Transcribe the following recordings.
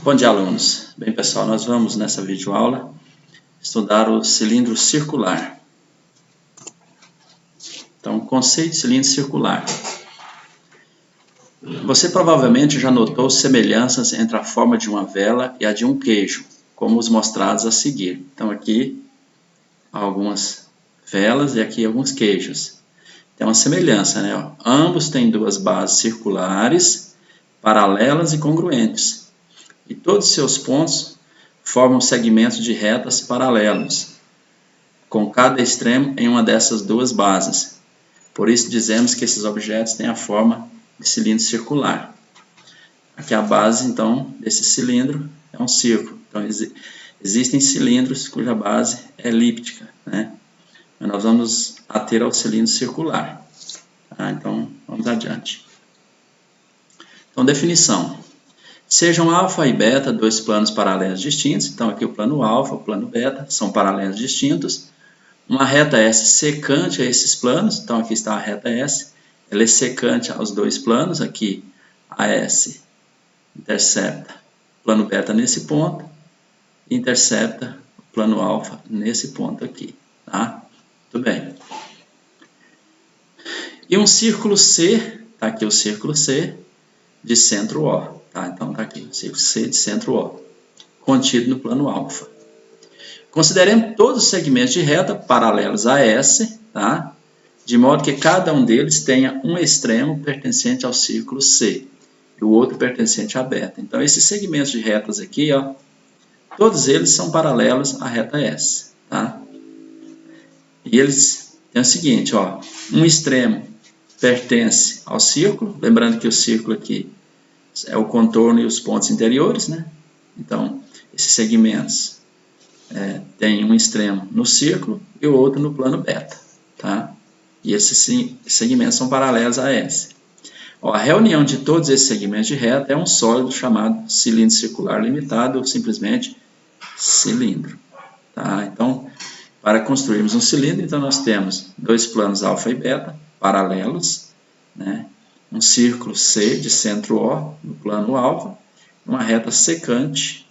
Bom dia, alunos. Bem, pessoal, nós vamos nessa videoaula estudar o cilindro circular. Então, o conceito de cilindro circular. Você provavelmente já notou semelhanças entre a forma de uma vela e a de um queijo, como os mostrados a seguir. Então, aqui algumas velas e aqui alguns queijos. Tem uma semelhança, né? Ambos têm duas bases circulares, paralelas e congruentes. E todos seus pontos formam segmentos de retas paralelos, com cada extremo em uma dessas duas bases. Por isso dizemos que esses objetos têm a forma de cilindro circular. Aqui a base, então, desse cilindro é um círculo. Então, existem cilindros cuja base é elíptica, né? Mas nós vamos ater ao cilindro circular. Então, vamos adiante. Então, definição. Sejam alfa e beta dois planos paralelos distintos. Então, aqui o plano alfa e o plano beta são paralelos distintos. Uma reta S secante a esses planos. Então, aqui está a reta S. Ela é secante aos dois planos. Aqui, a S intercepta o plano beta nesse ponto. E intercepta o plano alfa nesse ponto aqui. Tá? Muito bem. E um círculo C. Está aqui o círculo C de centro O. Tá? Então, está aqui o círculo C de centro O, contido no plano alfa. Consideremos todos os segmentos de reta paralelos a S, tá? De modo que cada um deles tenha um extremo pertencente ao círculo C e o outro pertencente a beta. Então, esses segmentos de retas aqui, ó, todos eles são paralelos à reta S. Tá? E eles têm o seguinte, ó, um extremo pertence ao círculo, lembrando que o círculo aqui é o contorno e os pontos interiores, né? Então, esses segmentos têm um extremo no círculo e o outro no plano beta, tá? E esses segmentos são paralelos a S. Ó, a reunião de todos esses segmentos de reta é um sólido chamado cilindro circular limitado ou simplesmente cilindro, tá? Então, para construirmos um cilindro, então nós temos dois planos alfa e beta paralelos, né? Um círculo C de centro O no plano alfa, uma reta secante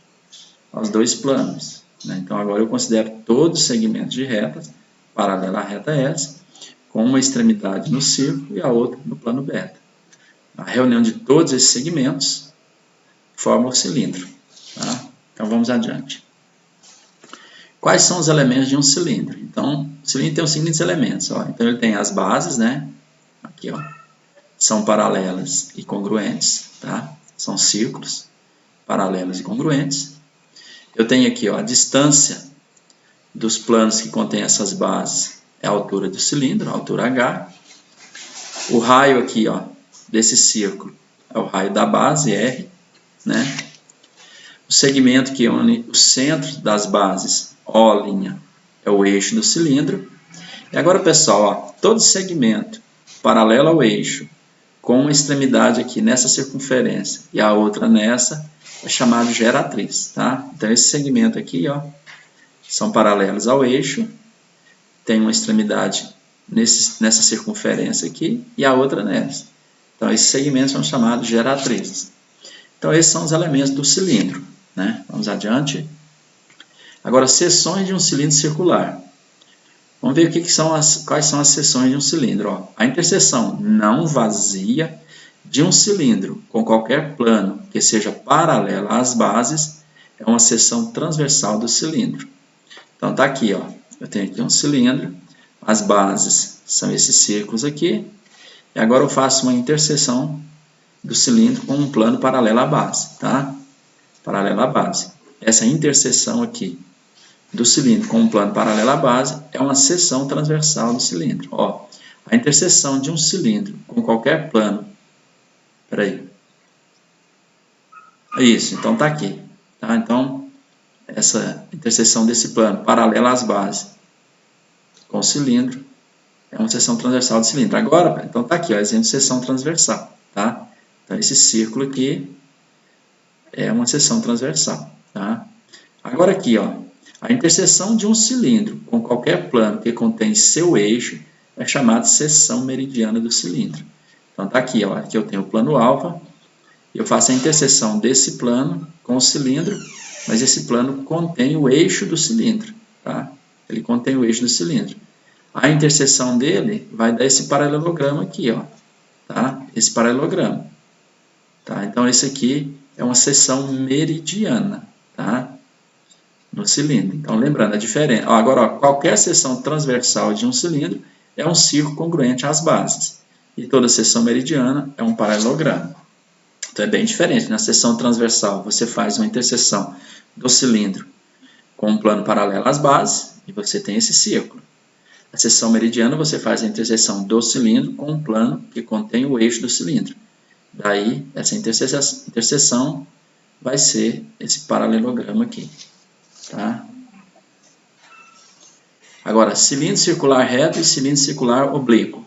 aos dois planos, né? Então, agora eu considero todos os segmentos de retas paralela à reta S, com uma extremidade no círculo e a outra no plano beta. A reunião de todos esses segmentos forma o cilindro. Tá? Então, vamos adiante. Quais são os elementos de um cilindro? Então, o cilindro tem os seguintes elementos. Ó. Então, ele tem as bases, né? Aqui, ó. São paralelas e congruentes, tá? São círculos paralelos e congruentes. Eu tenho aqui, ó, a distância dos planos que contêm essas bases é a altura do cilindro, a altura H. O raio aqui, ó, desse círculo é o raio da base, R, né? O segmento que une o centro das bases, O', é o eixo do cilindro. E agora, pessoal, ó, todo segmento paralelo ao eixo, com uma extremidade aqui nessa circunferência e a outra nessa, é chamado geratriz, tá? Então, esse segmento aqui, ó, são paralelos ao eixo, tem uma extremidade nessa circunferência aqui e a outra nessa. Então, esses segmentos são chamados geratrizes. Então, esses são os elementos do cilindro, né? Vamos adiante. Agora, seções de um cilindro circular. Vamos ver quais são as seções de um cilindro. Ó. A interseção não vazia de um cilindro com qualquer plano que seja paralela às bases é uma seção transversal do cilindro. Então, está aqui, ó. Eu tenho aqui um cilindro, as bases são esses círculos aqui, e agora eu faço uma interseção do cilindro com um plano paralelo à base, tá? Paralelo à base. Essa interseção aqui do cilindro com um plano paralelo à base é uma seção transversal do cilindro. Ó, a interseção de um cilindro com qualquer plano, peraí, é isso, então está aqui, tá? Então, essa interseção desse plano paralela às bases com o cilindro é uma seção transversal do cilindro. Agora, então está aqui, ó, exemplo de seção transversal, tá? Então, esse círculo aqui é uma seção transversal, tá? Agora aqui, ó, a interseção de um cilindro com qualquer plano que contém seu eixo é chamada seção meridiana do cilindro. Então, está aqui, ó, aqui eu tenho o plano alfa eu faço a interseção desse plano com o cilindro, mas esse plano contém o eixo do cilindro, tá? Ele contém o eixo do cilindro. A interseção dele vai dar esse paralelogramo aqui, ó, tá? Esse paralelogramo, tá? Então, esse aqui é uma seção meridiana, tá? No cilindro. Então, lembrando a diferença. Agora, ó, qualquer seção transversal de um cilindro é um círculo congruente às bases. E toda seção meridiana é um paralelogramo. Então, é bem diferente. Na seção transversal, você faz uma interseção do cilindro com um plano paralelo às bases e você tem esse círculo. Na seção meridiana, você faz a interseção do cilindro com um plano que contém o eixo do cilindro. Daí, essa interseção vai ser esse paralelogramo aqui. Tá? Agora, cilindro circular reto e cilindro circular oblíquo.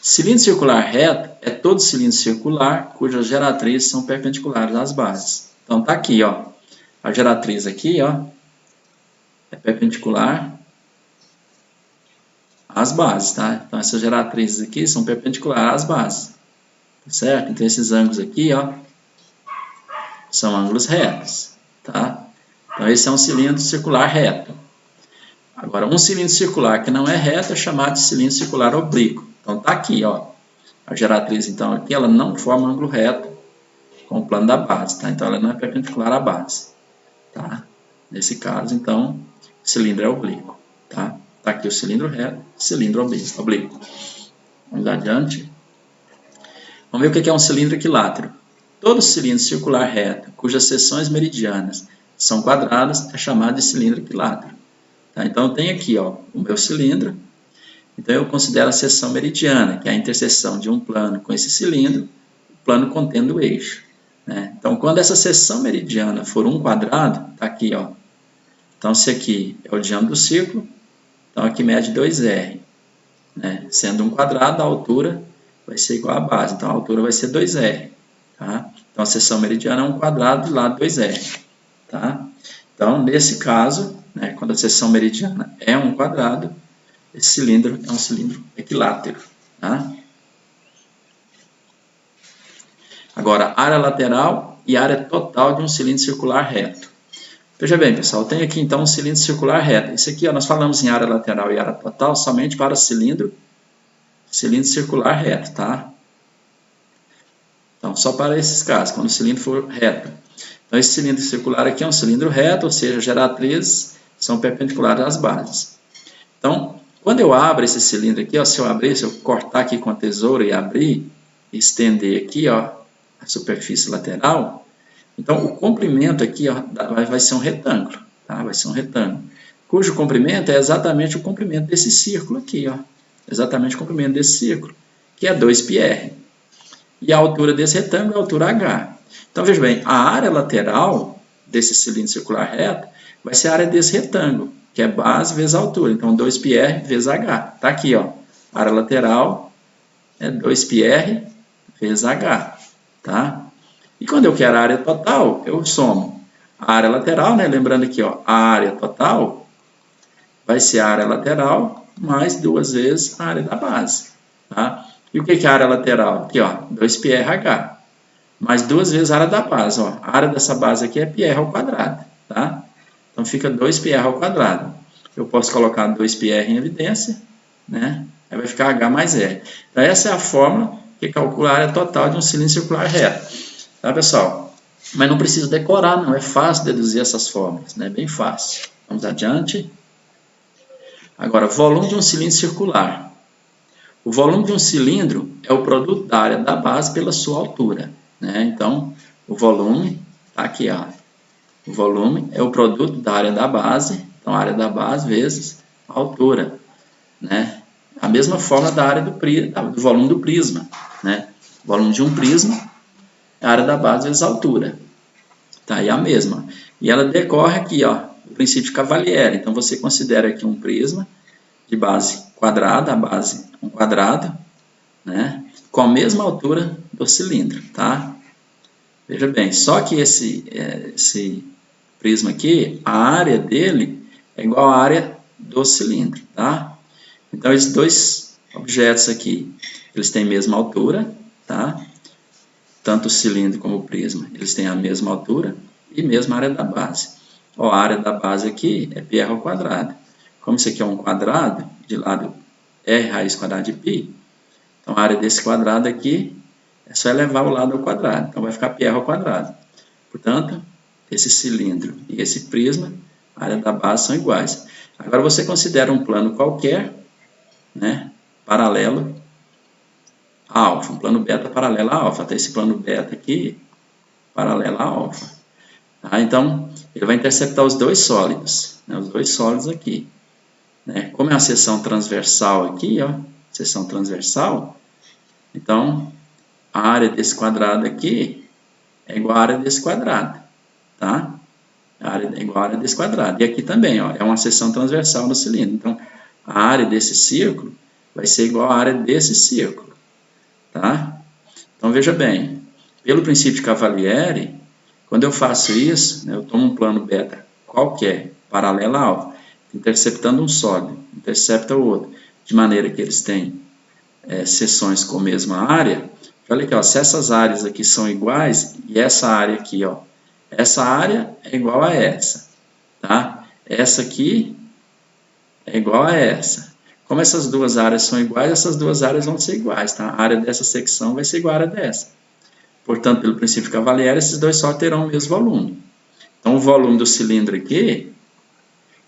Cilindro circular reto é todo cilindro circular cujas geratrizes são perpendiculares às bases. Então, tá aqui, ó. A geratriz aqui, ó, é perpendicular às bases, tá? Então, essas geratrizes aqui são perpendiculares às bases, certo? Então, esses ângulos aqui, ó, são ângulos retos, tá? Então, esse é um cilindro circular reto. Agora, um cilindro circular que não é reto é chamado de cilindro circular oblíquo. Então, tá aqui, ó. A geratriz, então, aqui, ela não forma ângulo reto com o plano da base, tá? Então, ela não é perpendicular à base, tá? Nesse caso, então, o cilindro é oblíquo, tá? Tá aqui o cilindro reto, cilindro oblíquo. Vamos adiante. Vamos ver o que é um cilindro equilátero. Todo cilindro circular reto, cujas seções meridianas são quadradas, é chamado de cilindro equilátero. Tá? Então, eu tenho aqui, ó, o meu cilindro. Então, eu considero a seção meridiana, que é a interseção de um plano com esse cilindro, o plano contendo o eixo. Né? Então, quando essa seção meridiana for um quadrado, tá aqui, ó. Então, se aqui é o diâmetro do círculo, então aqui mede 2R. Né? Sendo um quadrado, a altura vai ser igual à base. Então, a altura vai ser 2R. Tá? Então, a seção meridiana é um quadrado, do lado 2R. Tá? Então, nesse caso, né, quando a seção meridiana é um quadrado, esse cilindro é um cilindro equilátero. Tá? Agora, área lateral e área total de um cilindro circular reto. Veja bem, pessoal, eu tenho aqui então um cilindro circular reto. Isso aqui, ó, nós falamos em área lateral e área total somente para cilindro circular reto, tá? Então, só para esses casos, quando o cilindro for reto. Então, esse cilindro circular aqui é um cilindro reto, ou seja, as geratrizes são perpendiculares às bases. Então, quando eu abro esse cilindro aqui, ó, se eu cortar aqui com a tesoura e abrir, estender aqui, ó, a superfície lateral, então o comprimento aqui, ó, vai ser um retângulo, tá? Vai ser um retângulo, cujo comprimento é exatamente o comprimento desse círculo aqui, ó, exatamente o comprimento desse círculo, que é 2πr. E a altura desse retângulo é a altura h. Então, veja bem, a área lateral desse cilindro circular reto vai ser a área desse retângulo, que é base vezes altura. Então, 2πr vezes h. Está aqui, ó. A área lateral é 2πr vezes h. Tá? E quando eu quero a área total, eu somo a área lateral, né? Lembrando aqui, ó, a área total vai ser a área lateral mais 2 vezes a área da base. Tá? E o que é a área lateral? Aqui, ó, 2πrh. Mais 2 vezes a área da base. Ó. A área dessa base aqui é πr ao quadrado. Tá? Então, fica 2πr ao quadrado. Eu posso colocar 2πr em evidência, né? Aí vai ficar h mais r. Então, essa é a fórmula que calcula a área total de um cilindro circular reto. Tá, pessoal? Mas não precisa decorar, não. É fácil deduzir essas fórmulas, né? Bem fácil. Vamos adiante. Agora, volume de um cilindro circular. O volume de um cilindro é o produto da área da base pela sua altura. Né? Então, o volume, tá aqui, ó. O volume é o produto da área da base, então a área da base vezes a altura. Né? A mesma forma da área do volume do prisma. Né? O volume de um prisma é a área da base vezes a altura. Tá? E a mesma. E ela decorre aqui, ó, o princípio de Cavalieri. Então, você considera aqui um prisma de base quadrada, a base um quadrado, né? Com a mesma altura do cilindro, tá? Veja bem, só que esse prisma aqui, a área dele é igual à área do cilindro, tá? Então, esses dois objetos aqui, eles têm a mesma altura, tá? tanto o cilindro como o prisma, eles têm a mesma altura e mesma área da base. Ó, a área da base aqui é πr ao quadrado. Como isso aqui é um quadrado, de lado r raiz quadrada de π, então a área desse quadrado aqui é só elevar o lado ao quadrado. Então vai ficar πr ao quadrado. Portanto, esse cilindro e esse prisma, a área da base são iguais. Agora você considera um plano qualquer, né, paralelo a alfa, um plano beta paralelo a alfa. Até esse plano beta aqui, paralelo a alfa. Tá? Então, ele vai interceptar os dois sólidos, né, os dois sólidos aqui. Né? Como é uma seção transversal aqui, ó, seção transversal, então a área desse quadrado aqui é igual à área desse quadrado, tá? A área é igual à área desse quadrado. E aqui também, ó, é uma seção transversal no cilindro. Então, a área desse círculo vai ser igual à área desse círculo, tá? Então, veja bem, pelo princípio de Cavalieri, quando eu faço isso, né, eu tomo um plano beta qualquer, paralelo a alfa, interceptando um sólido, intercepta o outro, de maneira que eles têm seções com a mesma área. Olha aqui, ó, se essas áreas aqui são iguais, e essa área aqui, ó, essa área é igual a essa, tá? Essa aqui é igual a essa. Como essas duas áreas são iguais, essas duas áreas vão ser iguais, tá? A área dessa secção vai ser igual à área dessa. Portanto, pelo princípio de Cavalieri, esses dois só terão o mesmo volume. Então, o volume do cilindro aqui,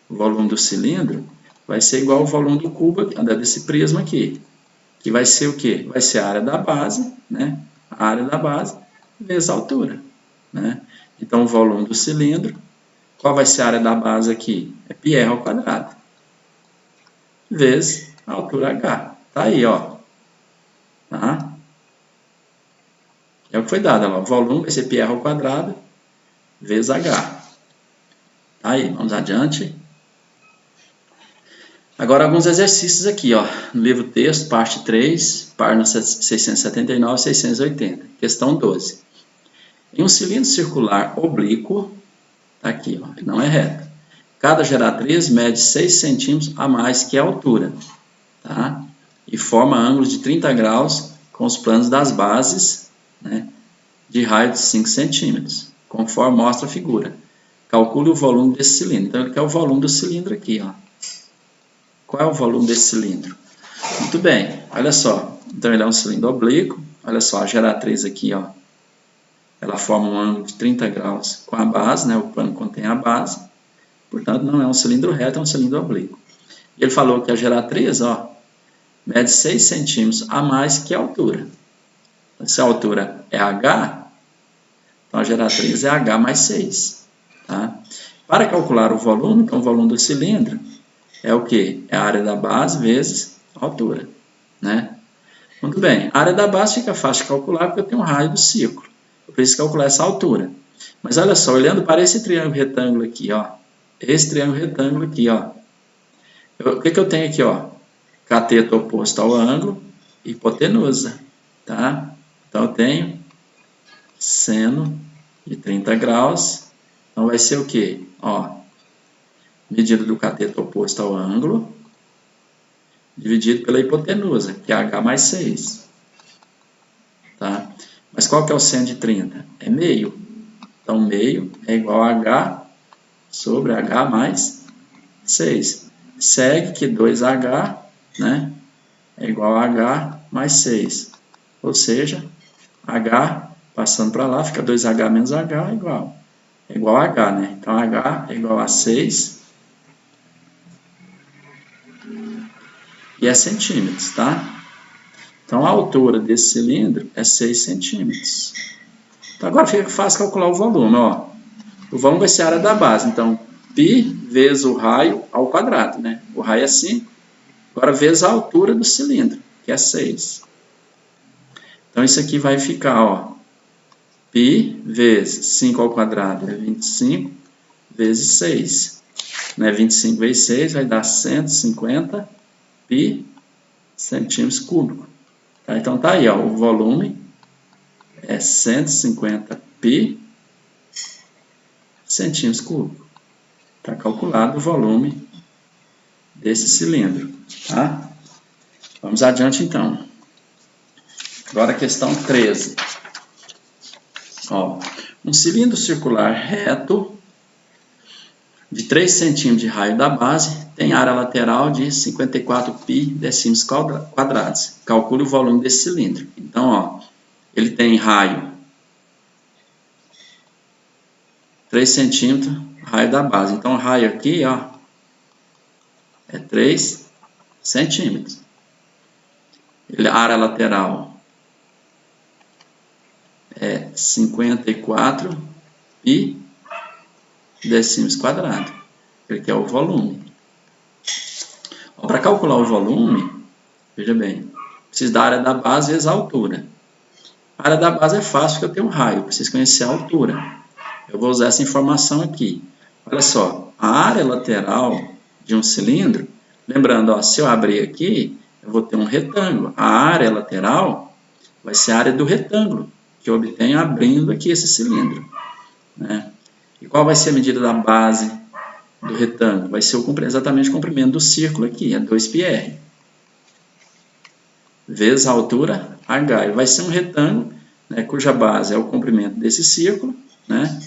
o volume do cilindro vai ser igual ao volume do cubo, desse prisma aqui. Que vai ser o quê? Vai ser a área da base, né? A área da base vezes a altura, né? Então, o volume do cilindro, qual vai ser a área da base aqui? É πr ao quadrado, vezes a altura h. Tá aí, ó. Tá? É o que foi dado, ó. O volume vai ser πr ao quadrado, vezes h. Tá aí, vamos adiante. Agora, alguns exercícios aqui, ó, no livro texto, parte 3, página 679 e 680. Questão 12. Em um cilindro circular oblíquo, tá aqui, ó, ele não é reto. Cada geratriz mede 6 centímetros a mais que a altura, tá? E forma ângulos de 30 graus com os planos das bases, né, de raio de 5 centímetros, conforme mostra a figura. Calcule o volume desse cilindro. Então, ele quer o volume do cilindro aqui, ó. Qual é o volume desse cilindro? Muito bem, olha só. Então, ele é um cilindro oblíquo. Olha só, a geratriz aqui, ó, ela forma um ângulo de 30 graus com a base, né? O plano contém a base. Portanto, não é um cilindro reto, é um cilindro oblíquo. E ele falou que a geratriz, ó, mede 6 centímetros a mais que a altura. Se a altura é h, então a geratriz é h mais 6. Tá? Para calcular o volume, então o volume do cilindro é o quê? É a área da base vezes a altura. Né? Muito bem, a área da base fica fácil de calcular porque eu tenho um raio do círculo. Eu preciso calcular essa altura. Mas olha só, olhando para esse triângulo retângulo aqui, ó, esse triângulo retângulo aqui, ó, o que eu tenho aqui, ó? Cateto oposto ao ângulo, hipotenusa, tá? Então, eu tenho seno de 30 graus, então vai ser o quê? Ó, medida do cateto oposto ao ângulo, dividido pela hipotenusa, que é h mais 6, tá? Mas qual que é o seno de 30? É meio. Então, meio é igual a h sobre h mais 6. Segue que 2h, né, é igual a h mais 6. Ou seja, h, passando para lá, fica 2h menos h é igual a h, né? Então, h é igual a 6 e é centímetros, tá? Então, a altura desse cilindro é 6 centímetros. Então, agora fica fácil calcular o volume, ó. O volume vai ser a área da base, então, π vezes o raio ao quadrado, né? O raio é 5, agora vezes a altura do cilindro, que é 6. Então, isso aqui vai ficar, ó, π vezes 5 ao quadrado é 25 vezes 6. Né? 25 vezes 6 vai dar 150 π centímetros cúbicos. Tá? Então, tá aí, ó, o volume é 150 π centímetros cúbicos. Está calculado o volume desse cilindro. Tá? Vamos adiante, então. Agora a questão 13. Ó, um cilindro circular reto de 3 centímetros de raio da base tem área lateral de 54 π decímetros quadrados. Calcule o volume desse cilindro. Então, ó, ele tem raio 3 centímetros, raio da base. Então, o raio aqui, ó, é 3 centímetros. A área lateral é 54 π decímetros quadrados. Ele quer o volume. Para calcular o volume, veja bem, preciso da área da base vezes a altura. A área da base é fácil, porque eu tenho um raio, preciso conhecer a altura. Eu vou usar essa informação aqui. Olha só, a área lateral de um cilindro, lembrando, ó, se eu abrir aqui, eu vou ter um retângulo. A área lateral vai ser a área do retângulo, que eu obtenho abrindo aqui esse cilindro, né? E qual vai ser a medida da base do retângulo? Vai ser exatamente o comprimento do círculo aqui, é 2πr. Vezes a altura, h. E vai ser um retângulo, né, cuja base é o comprimento desse círculo, né,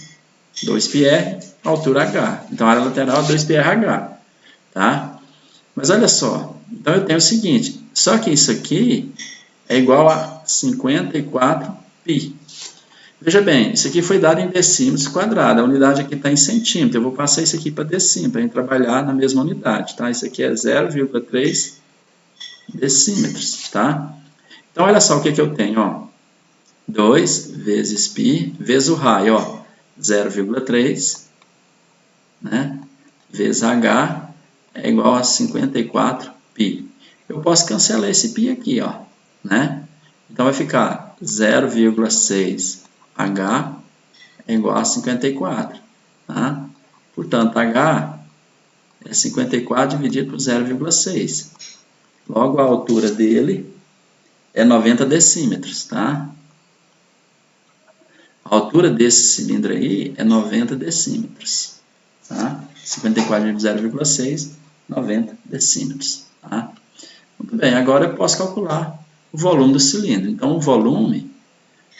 2πr, altura h. Então, a área lateral é 2πrh. Tá? Mas olha só, então eu tenho o seguinte, só que isso aqui é igual a 54 π. Veja bem, isso aqui foi dado em decímetros quadrados, a unidade aqui está em centímetros, eu vou passar isso aqui para decímetros, para a gente trabalhar na mesma unidade, tá? Isso aqui é 0,3 decímetros, tá? Então, olha só o que eu tenho, ó, 2 vezes π, vezes o raio, ó, 0,3, né, vezes h, é igual a 54 π. Eu posso cancelar esse π aqui, ó, né? Então, vai ficar 0,6 h é igual a 54, tá? Portanto, h é 54 dividido por 0,6. Logo, a altura dele é 90 decímetros, tá? A altura desse cilindro aí é 90 decímetros, tá? 54 dividido por 0,6, 90 decímetros, tá? Muito bem, agora eu posso calcular o volume do cilindro. Então, o volume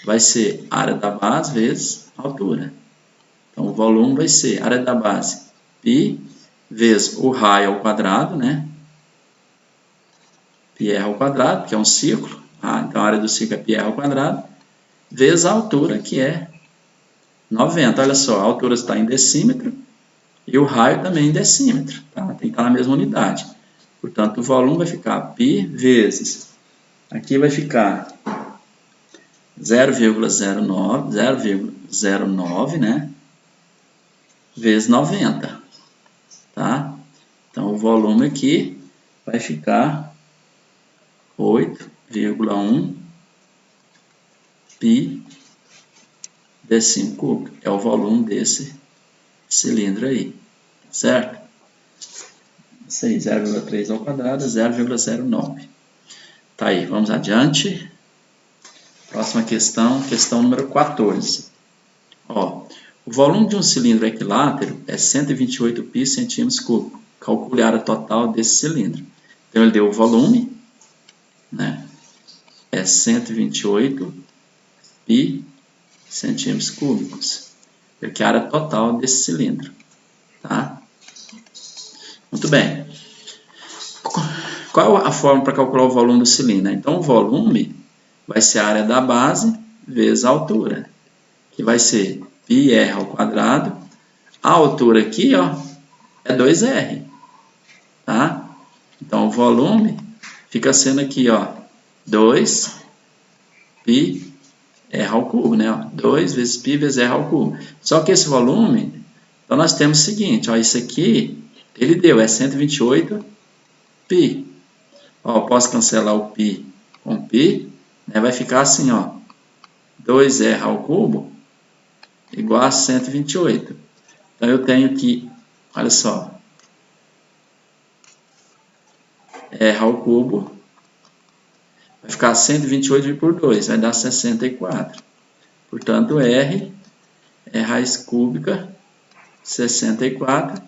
vai ser área da base vezes altura. Então, o volume vai ser área da base π vezes o raio ao quadrado, né? πr ao quadrado, que é um círculo. Tá? Então, a área do círculo é πr ao quadrado, vezes a altura, que é 90. Olha só, a altura está em decímetro e o raio também em decímetro. Tá? Tem que estar na mesma unidade. Portanto, o volume vai ficar π vezes, aqui vai ficar 0,09, né? Vezes 90. Tá? Então, o volume aqui vai ficar 8,1 π decímetro cúbico. É o volume desse cilindro aí, certo? Isso aí, 0,3 ao quadrado, 0,09. Tá aí, vamos adiante. Próxima questão, questão número 14. Ó, o volume de um cilindro equilátero é 128 π centímetros cúbicos. Calcule a área total desse cilindro. Então, ele deu o volume, né? É 128 π centímetros cúbicos. Ele quer a área total desse cilindro, tá? Muito bem. Qual a forma para calcular o volume do cilindro? Então, o volume vai ser a área da base vezes a altura, que vai ser πr ao quadrado. A altura aqui, ó, é 2r, tá? Então, o volume fica sendo aqui, ó, 2 π r ao cubo, né? Ó, 2 vezes π vezes r ao cubo. Só que esse volume, então nós temos o seguinte, ó, isso aqui, ele deu, é 128 π. Ó, posso cancelar o π com π, né? Vai ficar assim, ó, 2r ao cubo igual a 128. Então, eu tenho que, olha só, r ao cubo vai ficar 128 por 2, vai dar 64. Portanto, r é raiz cúbica 64,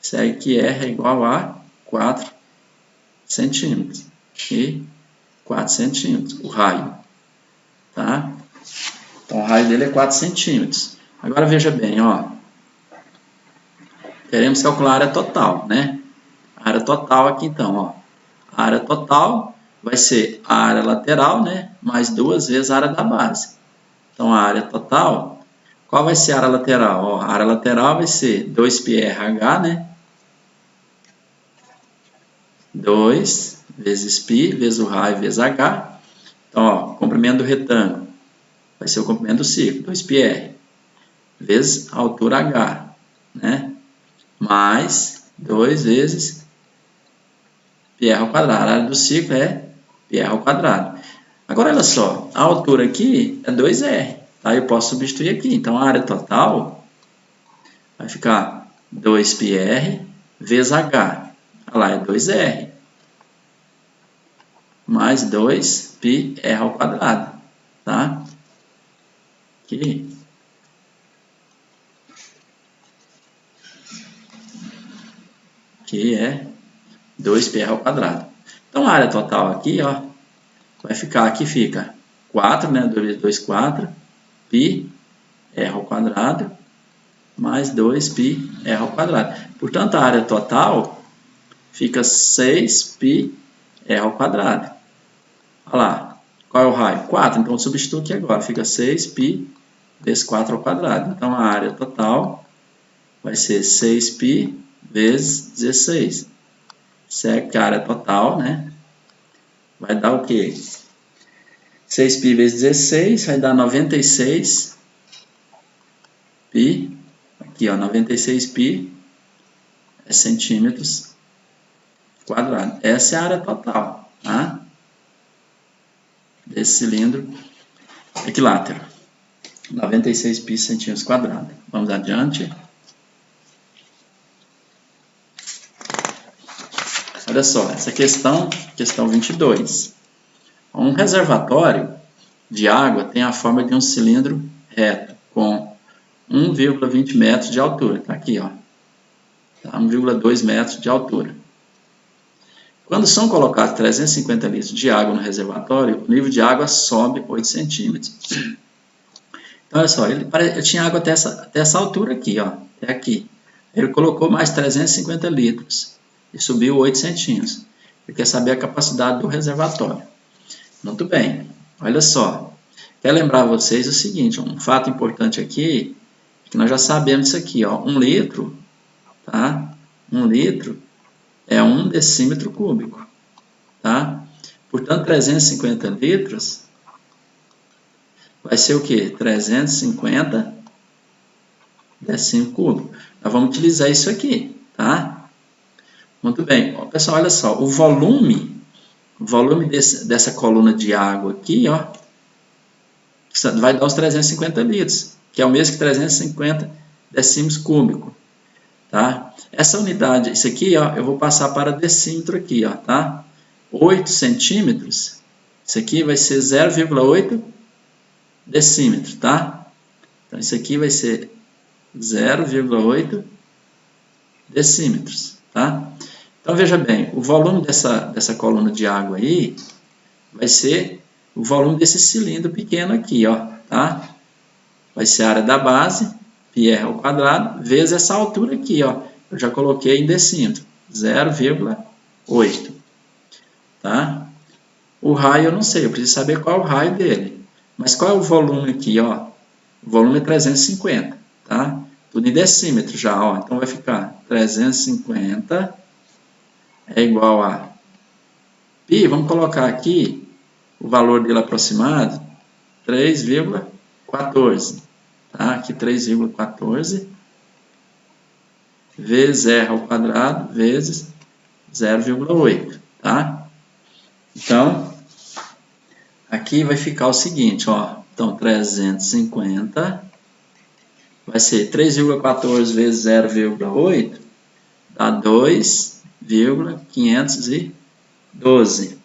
segue que r é igual a 4 centímetros. E 4 centímetros, o raio. Tá? Então, o raio dele é 4 centímetros. Agora, veja bem, ó. Queremos calcular a área total, né? A área total aqui, então, ó. A área total vai ser a área lateral, né? Mais 2 vezes a área da base. Então, a área total, qual vai ser a área lateral? Ó, a área lateral vai ser 2πrh, né? 2 vezes π, vezes o raio, vezes h. Então, ó, o comprimento do retângulo vai ser o comprimento do círculo, 2πr, vezes a altura h, né? Mais 2 vezes πr ao quadrado. A área do círculo é πr ao quadrado. Agora, olha só, a altura aqui é 2r, tá? Eu posso substituir aqui. Então, a área total vai ficar 2πr vezes h. Olha lá, é 2r. Mais 2πr ao quadrado, tá? Aqui. Que é 2πr ao quadrado. Então, a área total aqui, ó, vai ficar, aqui fica 4, né? 2 vezes 2, 4, πr ao quadrado, mais 2πr ao quadrado. Portanto, a área total fica 6πr ao quadrado. Olha lá, qual é o raio? 4, então eu substituo aqui agora, fica 6π vezes 4 ao quadrado. Então, a área total vai ser 6π vezes 16. Segue a área total, né? Vai dar o quê? 6π vezes 16 vai dar 96π. Aqui, ó, 96π é centímetros quadrados. Essa é a área total, tá? Desse cilindro equilátero. 96π centímetros quadrados. Vamos adiante. Olha só, essa questão 22. Um reservatório de água tem a forma de um cilindro reto, com 1,20 metros de altura. Está aqui, ó. Tá, 1,2 metros de altura. Quando são colocados 350 litros de água no reservatório, o nível de água sobe 8 centímetros. Então, olha só, ele tinha água até essa altura aqui, ó, até aqui. Ele colocou mais 350 litros e subiu 8 centímetros. Ele quer saber a capacidade do reservatório. Muito bem, olha só. Quero lembrar a vocês o seguinte, um fato importante aqui, que nós já sabemos isso aqui, ó, 1 litro, tá? 1 litro é 1 decímetro cúbico, tá? Portanto, 350 litros vai ser o quê? 350 decímetros cúbicos. Nós vamos utilizar isso aqui, tá? Muito bem. Ó, pessoal, olha só, o volume dessa coluna de água aqui, ó, vai dar os 350 litros, que é o mesmo que 350 decímetros cúbicos, tá? Essa unidade, isso aqui, ó, eu vou passar para decímetro aqui, ó, tá? 8 centímetros, isso aqui vai ser 0,8 decímetro, tá? Então, isso aqui vai ser 0,8 decímetros, tá? Então, veja bem, o volume dessa coluna de água aí vai ser o volume desse cilindro pequeno aqui, ó, tá? Vai ser a área da base, πr ao quadrado, vezes essa altura aqui, ó. Eu já coloquei em decímetro, 0,8, tá? O raio eu não sei, eu preciso saber qual é o raio dele. Mas qual é o volume aqui, ó? O volume é 350, tá? Tudo em decímetro já, ó. Então, vai ficar 350 é igual a π, vamos colocar aqui o valor dele aproximado, 3,14, tá? Aqui 3,14 vezes r ao quadrado vezes 0,8, tá? Então, aqui vai ficar o seguinte, ó. Então, 350 vai ser 3,14 vezes 0,8 dá 2,512.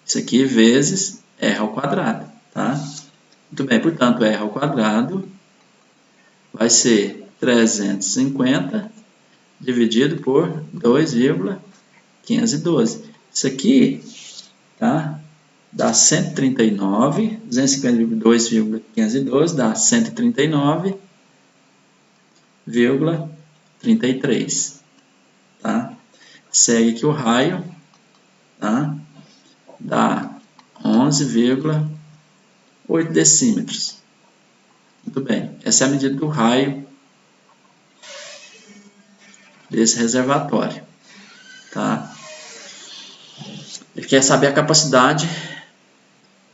Isso aqui vezes r ao quadrado, tá? Muito bem, portanto, r ao quadrado vai ser 350 dividido por 2,512. Isso aqui, tá? dá 139, 252,512 dá 139,33, tá? Segue aqui o raio, tá? Dá 11,8 decímetros. Muito bem, essa é a medida do raio desse reservatório, tá? Ele quer saber a capacidade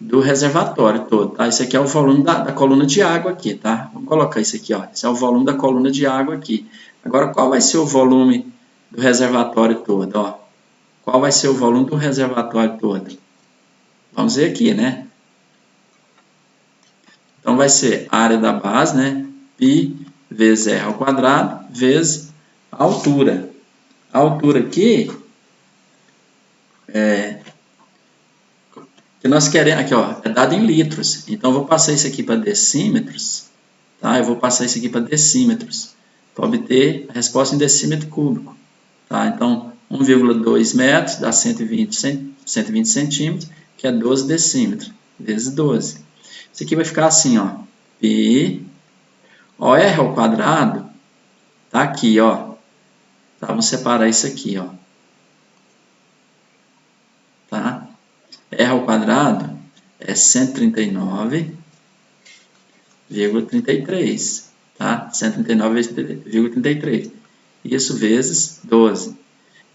do reservatório todo, tá? Esse aqui é o volume da coluna de água aqui, tá? Vamos colocar isso aqui, ó. Esse é o volume da coluna de água aqui. Agora, qual vai ser o volume do reservatório todo, ó? Qual vai ser o volume do reservatório todo? Vamos ver aqui, né? Então, vai ser a área da base, né? Π vezes R ao quadrado, vezes a altura. A altura aqui que nós queremos, aqui ó, é dado em litros, então eu vou passar isso aqui para decímetros, tá? Eu vou passar isso aqui para decímetros, para obter a resposta em decímetro cúbico, tá? Então, 1,2 metros dá 120 centímetros, que é 12 decímetros, vezes 12. Isso aqui vai ficar assim, ó, π, ó, R ao quadrado, tá aqui, ó, tá? Vamos separar isso aqui, ó, tá? R ao quadrado é 139,33, tá? 139,33. Isso vezes 12.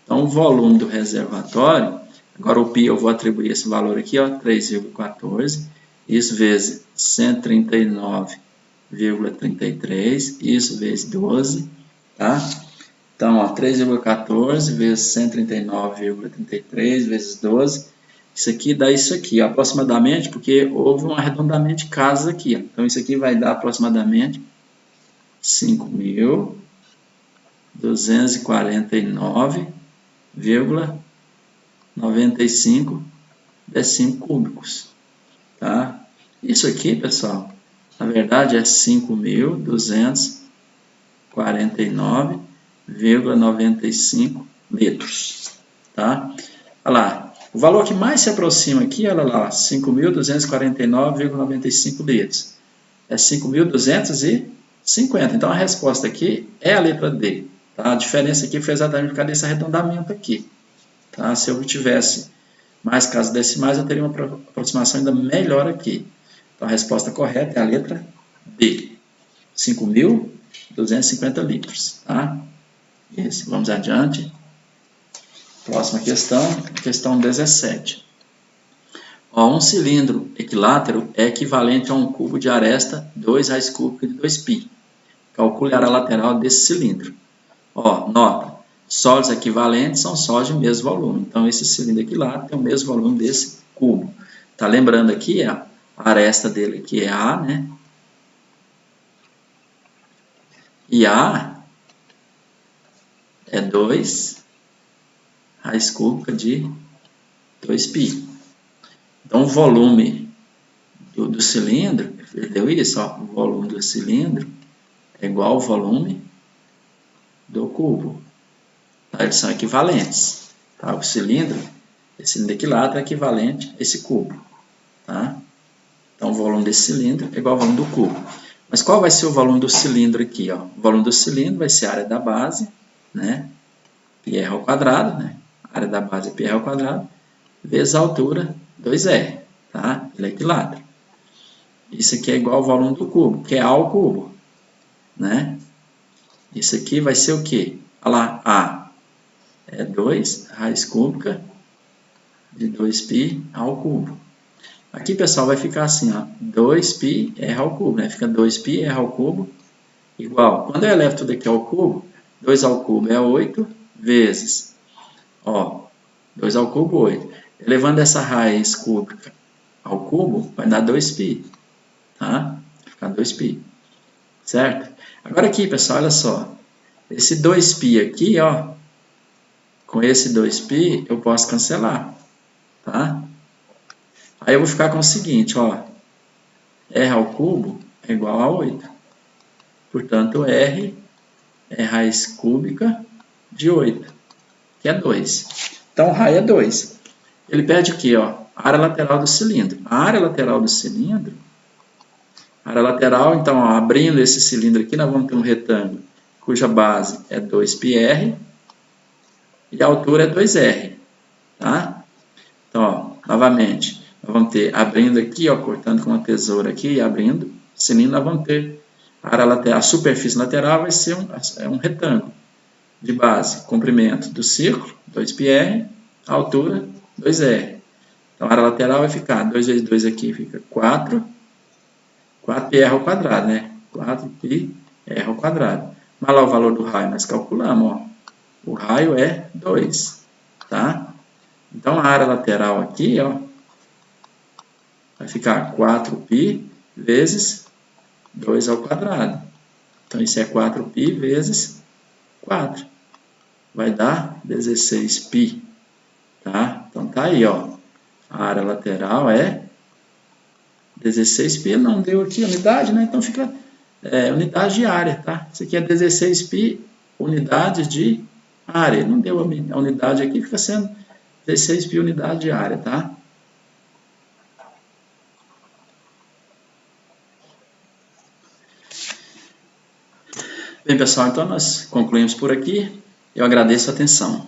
Então, o volume do reservatório, agora o π eu vou atribuir esse valor aqui, ó, 3,14. Isso vezes 139,33. Isso vezes 12, tá? Então, ó, 3,14 vezes 139,33 vezes 12. Isso aqui dá isso aqui, aproximadamente, porque houve um arredondamento de casas aqui. Ó. Então, isso aqui vai dar aproximadamente 5.249,95 decímetros cúbicos. Tá? Isso aqui, pessoal, na verdade é 5.249,95 litros. Tá? Olha lá. O valor que mais se aproxima aqui, olha lá, 5.249,95 litros. É 5.250. Então, a resposta aqui é a letra D. Tá? A diferença aqui foi exatamente por causa desse arredondamento aqui. Tá? Se eu tivesse mais casas decimais, eu teria uma aproximação ainda melhor aqui. Então, a resposta correta é a letra B. 5.250 litros. Tá? Isso. Vamos adiante. Próxima questão, questão 17. Ó, um cilindro equilátero é equivalente a um cubo de aresta 2 raiz cúbica de 2π. Calcule a área lateral desse cilindro. Ó, nota, sólidos equivalentes são sólidos de mesmo volume. Então, esse cilindro equilátero tem o mesmo volume desse cubo. Tá lembrando aqui, a aresta dele aqui é A, né? E A é 2 raiz cúbica de 2π. Então, o volume do cilindro, ele deu isso, ó, o volume do cilindro é igual ao volume do cubo. Tá? Eles são equivalentes. Tá? O cilindro, esse cilindro equilátero é equivalente a esse cubo. Tá? Então, o volume desse cilindro é igual ao volume do cubo. Mas qual vai ser o volume do cilindro aqui? Ó? O volume do cilindro vai ser a área da base, né? πr ao quadrado, né? A área da base é πr ao quadrado, vezes a altura, 2r. Tá? Ele é equilátero. Isso aqui é igual ao volume do cubo, que é A ao cubo. Né? Isso aqui vai ser o quê? Olha lá, A é 2 raiz cúbica de 2π ao cubo. Aqui, pessoal, vai ficar assim, ó, 2π r ao cubo, né? Fica 2π r ao cubo igual. Quando eu elevo tudo aqui ao cubo, 2 ao cubo é 8 vezes, ó, 2 ao cubo, 8. Elevando essa raiz cúbica ao cubo, vai dar 2π, tá? Vai ficar 2π, certo? Agora aqui, pessoal, olha só. Esse 2π aqui, ó, com esse 2π, eu posso cancelar, tá? Aí eu vou ficar com o seguinte, ó, r ao cubo é igual a 8. Portanto, r é raiz cúbica de 8, que é 2. Então, o raio é 2. Ele pede o quê? Ó? área lateral do cilindro. A área lateral do cilindro, área lateral, então, ó, abrindo esse cilindro aqui, nós vamos ter um retângulo cuja base é 2πr e a altura é 2r, tá? Então, ó, novamente, nós vamos ter, abrindo aqui, ó, cortando com uma tesoura aqui e abrindo, cilindro, nós vamos ter a área lateral, a superfície lateral vai ser um retângulo de base, comprimento do círculo, 2πr, altura, 2r. Então, a área lateral vai ficar 2 vezes 2 aqui fica 4, 4πr ao quadrado, né? 4πr ao quadrado. Mas lá o valor do raio nós calculamos, ó. O raio é 2, tá? Então, a área lateral aqui, ó, vai ficar 4π vezes 2 ao quadrado. Então, isso é 4π vezes 4. Vai dar 16π, tá? Então, tá aí, ó. A área lateral é 16π, não deu aqui unidade, né? Então, fica unidade de área, tá? Isso aqui é 16π unidades de área. Não deu a unidade aqui, fica sendo 16π unidade de área, tá? Bem, pessoal, então nós concluímos por aqui. Eu agradeço a atenção.